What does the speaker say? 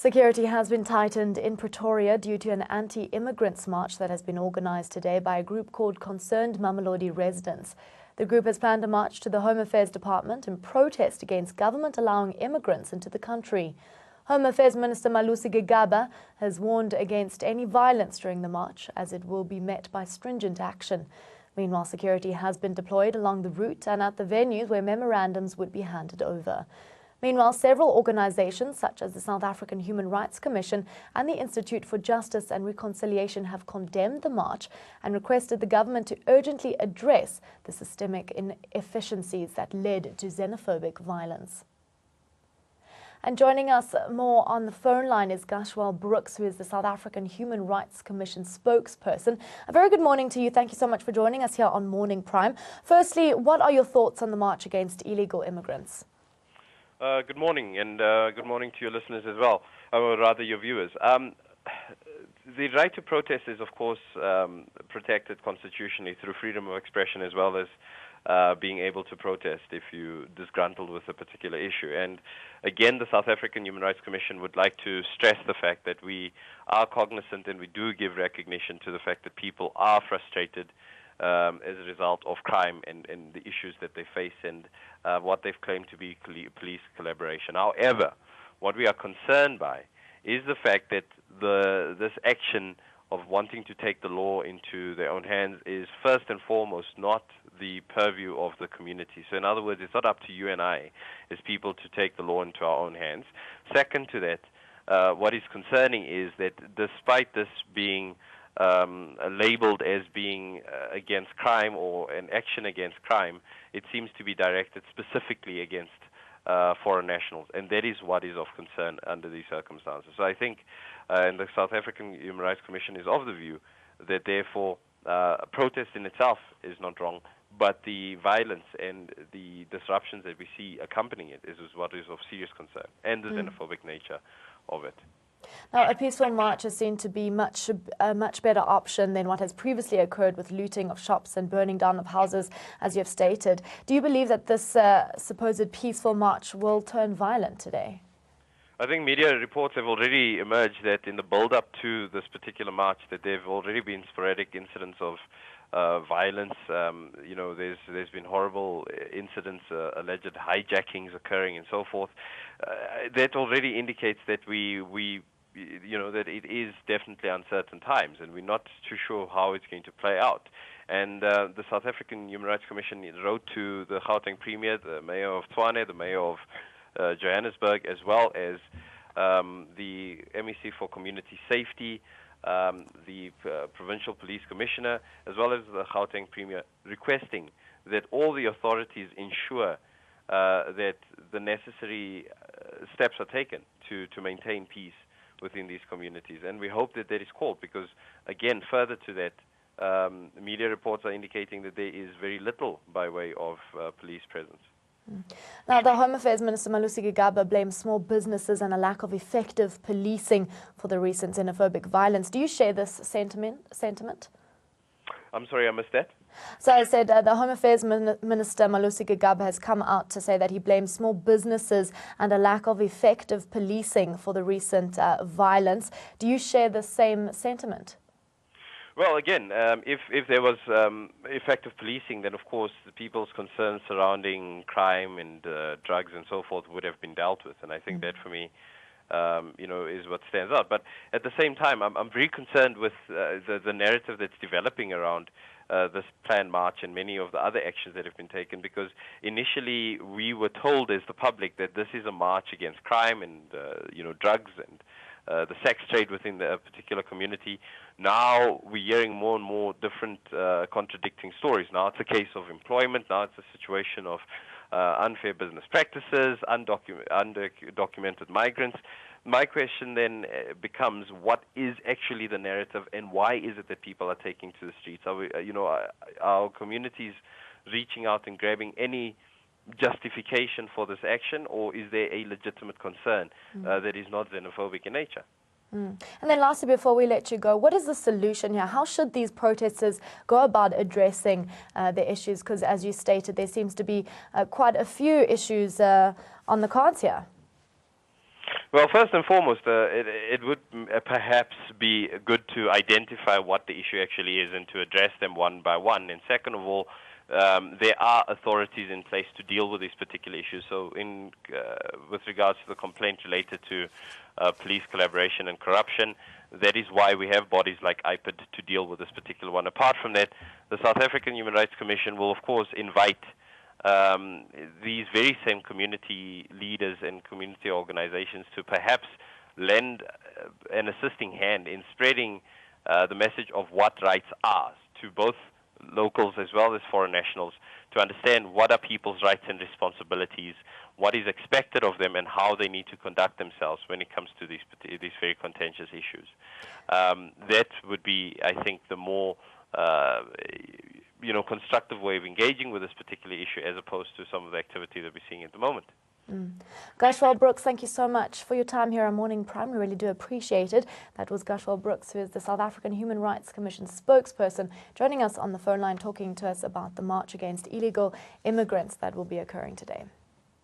Security has been tightened in Pretoria due to an anti-immigrants march that has been organised today by a group called Concerned Mamelodi Residents. The group has planned a march to the Home Affairs Department in protest against government allowing immigrants into the country. Home Affairs Minister Malusi Gigaba has warned against any violence during the march, as it will be met by stringent action. Meanwhile, security has been deployed along the route and at the venues where memorandums would be handed over. Meanwhile, several organizations such as the South African Human Rights Commission and the Institute for Justice and Reconciliation have condemned the march and requested the government to urgently address the systemic inefficiencies that led to xenophobic violence. And joining us more on the phone line is Gashwal Brooks, who is the South African Human Rights Commission spokesperson. A very good morning to you. Thank you so much for joining us here on Morning Prime. Firstly, what are your thoughts on the march against illegal immigrants? Good morning, and good morning to your listeners as well, or rather your viewers. The right to protest is, of course, protected constitutionally through freedom of expression as well as being able to protest if you're disgruntled with a particular issue. And again, the South African Human Rights Commission would like to stress the fact that we are cognizant and we do give recognition to the fact that people are frustrated as a result of crime and the issues that they face and what they've claimed to be police collaboration. However, what we are concerned by is the fact that this action of wanting to take the law into their own hands is first and foremost not the purview of the community. So in other words, it's not up to you and I as people to take the law into our own hands. Second to that, what is concerning is that despite this being labeled as being against crime or an action against crime, it seems to be directed specifically against foreign nationals, and that is what is of concern under these circumstances. So I think and the South African Human Rights Commission is of the view that therefore protest in itself is not wrong, but the violence and the disruptions that we see accompanying it is what is of serious concern, and the xenophobic nature of it. Now, a peaceful march is seen to be a much better option than what has previously occurred with looting of shops and burning down of houses, as you have stated. Do you believe that this supposed peaceful march will turn violent today? I think media reports have already emerged that in the build-up to this particular march, that there have already been sporadic incidents of violence. There's been horrible incidents, alleged hijackings occurring, and so forth. That already indicates that that it is definitely uncertain times, and we're not too sure how it's going to play out. And the South African Human Rights Commission wrote to the Gauteng Premier, the Mayor of Tshwane, the Mayor of Johannesburg, as well as the MEC for Community Safety, the Provincial Police Commissioner, as well as the Gauteng Premier, requesting that all the authorities ensure that the necessary steps are taken to maintain peace within these communities. And we hope that is called, because, again, further to that, media reports are indicating that there is very little by way of police presence. Now, the Home Affairs Minister Malusi Gigaba blames small businesses and a lack of effective policing for the recent xenophobic violence. Do you share this sentiment? I'm sorry, I missed that. So I said the Home Affairs Minister Malusi Gigaba has come out to say that he blames small businesses and a lack of effective policing for the recent violence. Do you share the same sentiment? Well, again, if there was effective policing, then of course the people's concerns surrounding crime and drugs and so forth would have been dealt with, and I think that for me, is what stands out. But at the same time, I'm very concerned with the narrative that's developing around this planned march and many of the other actions that have been taken, because initially we were told as the public that this is a march against crime and drugs and the sex trade within the particular community. Now we're hearing more and more different contradicting stories. Now it's a case of employment. Now it's a situation of unfair business practices, undocumented migrants. My question then becomes, what is actually the narrative, and why is it that people are taking to the streets? Are we, our communities reaching out and grabbing any justification for this action, or is there a legitimate concern that is not xenophobic in nature? And then lastly, before we let you go, what is the solution here? How should these protesters go about addressing the issues? Because as you stated, there seems to be quite a few issues on the cards here. Well, first and foremost, it would perhaps be good to identify what the issue actually is and to address them one by one. And second of all, there are authorities in place to deal with these particular issues. So with regards to the complaint related to police collaboration and corruption, that is why we have bodies like IPID to deal with this particular one. Apart from that, the South African Human Rights Commission will, of course, invite these very same community leaders and community organizations to perhaps lend an assisting hand in spreading the message of what rights are to both locals as well as foreign nationals, to understand what are people's rights and responsibilities, what is expected of them, and how they need to conduct themselves when it comes to these very contentious issues. That would be, I think, the more constructive way of engaging with this particular issue, as opposed to some of the activity that we're seeing at the moment. Gashwal Brooks, thank you so much for your time here on Morning Prime. We really do appreciate it. That was Gashwal Brooks, who is the South African Human Rights Commission spokesperson, joining us on the phone line, talking to us about the march against illegal immigrants that will be occurring today.